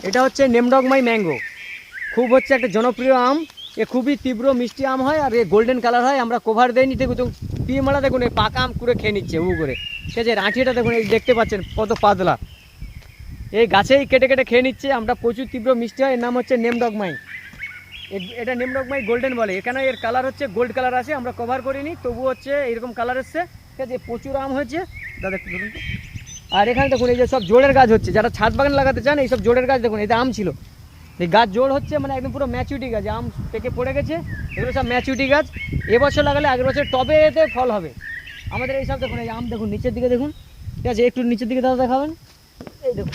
এটা হচ্ছে নেমডগমাই ম্যাঙ্গো, খুব হচ্ছে একটা জনপ্রিয় আম। এ খুবই তীব্র মিষ্টি আম হয়, আর এ গোল্ডেন কালার হয়। আমরা কভার দেয়নি, দেখুন তো পিএমারা দেখুন এই পাকা আম করে খেয়ে নিচ্ছে উ করে। ঠিক আছে, আঁঠিটা দেখুন, এই দেখতে পাচ্ছেন কত পাতলা, এই গাছেই কেটে কেটে খেয়ে নিচ্ছে। আমরা প্রচুর তীব্র মিষ্টি হয়, এর নাম হচ্ছে নেমডগমাই। এটা নেমডগমাই গোল্ডেন বলে, এখানে এর কালার হচ্ছে গোল্ড কালার আছে। আমরা কভার করিনি, তবু হচ্ছে এরকম কালার এসছে। ঠিক আছে, প্রচুর আম হয়েছে দাদা, একটু ধরুন তো। আর এখানে দেখুন এই যে সব জোড়ের গাছ হচ্ছে, যারা ছাদ বাগান লাগাতে চান এই সব জোড়ের গাছ দেখুন, এটা আম ছিল, এই গাছ জোড় হচ্ছে, মানে একদম পুরো ম্যাচুরিটি গাছ, আম পেকে পড়ে গেছে। এগুলো সব ম্যাচুরিটি গাছ, এবছর লাগালে আগের বছর টবে এতে ফল হবে। আমাদের এই সব দেখুন, এই আম দেখুন নিচের দিকে দেখুন। ঠিক আছে, একটু নিচের দিকে দাদা দেখাবেন, এই দেখুন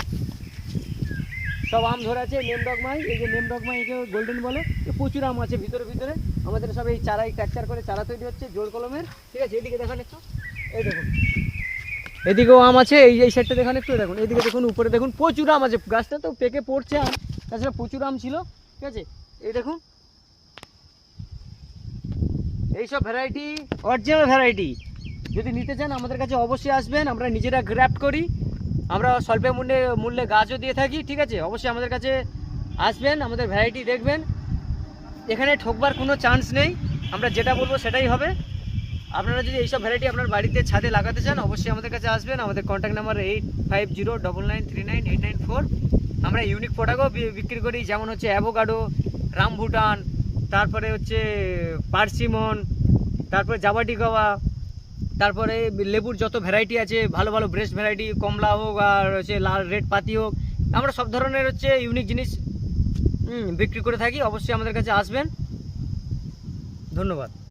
সব আম ধরে আছে নেমডগমাই। এই যে নেমডগমাই, একে গোল্ডেন বলে। প্রচুর আম আছে ভিতরে ভিতরে। আমাদের সব এই চারাই ক্যাপচার করে চারা তৈরি হচ্ছে জোড় কলমের। ঠিক আছে, এদিকে দেখান একটু, এই দেখুন এদিকেও আম আছে। এই সাইডটা দেখান একটু, দেখুন এদিকে দেখুন, উপরে দেখুন প্রচুর আম আছে। গাছটা তো পেকে পড়ছে আম, তাছাড়া প্রচুর আম ছিল। ঠিক আছে, এই দেখুন এইসব ভ্যারাইটি অরিজিনাল ভ্যারাইটি। যদি নিতে চান আমাদের কাছে অবশ্যই আসবেন, আমরা নিজেরা গ্রাফট করি, আমরা স্বল্প মূল্যে গাছও দিয়ে থাকি। ঠিক আছে, অবশ্যই আমাদের কাছে আসবেন, আমাদের ভ্যারাইটি দেখবেন। এখানে ঠকবার কোনো চান্স নেই, আমরা যেটা বলবো সেটাই হবে। আপনারা যদি এইসব ভ্যারাইটি আপনার বাড়িতে ছাদে লাগাতে চান অবশ্যই আমাদের কাছে আসবেন। আমাদের কন্ট্যাক্ট নাম্বার 8509939894। আমরা ইউনিক প্রোডাক্টও বিক্রি করি, যেমন হচ্ছে অ্যাভোকাডো, রামভুটান, তারপরে হচ্ছে পার্সিমন, তারপরে জাবাটিকাওয়া, তারপরে লেবুর যত ভ্যারাইটি আছে, ভালো ভালো ব্রেস্ট ভ্যারাইটি, কমলা হোক আর হচ্ছে লাল রেড পাতি হোক, আমরা সব ধরনের হচ্ছে ইউনিক জিনিস বিক্রি করে থাকি। অবশ্যই আমাদের কাছে আসবেন। ধন্যবাদ।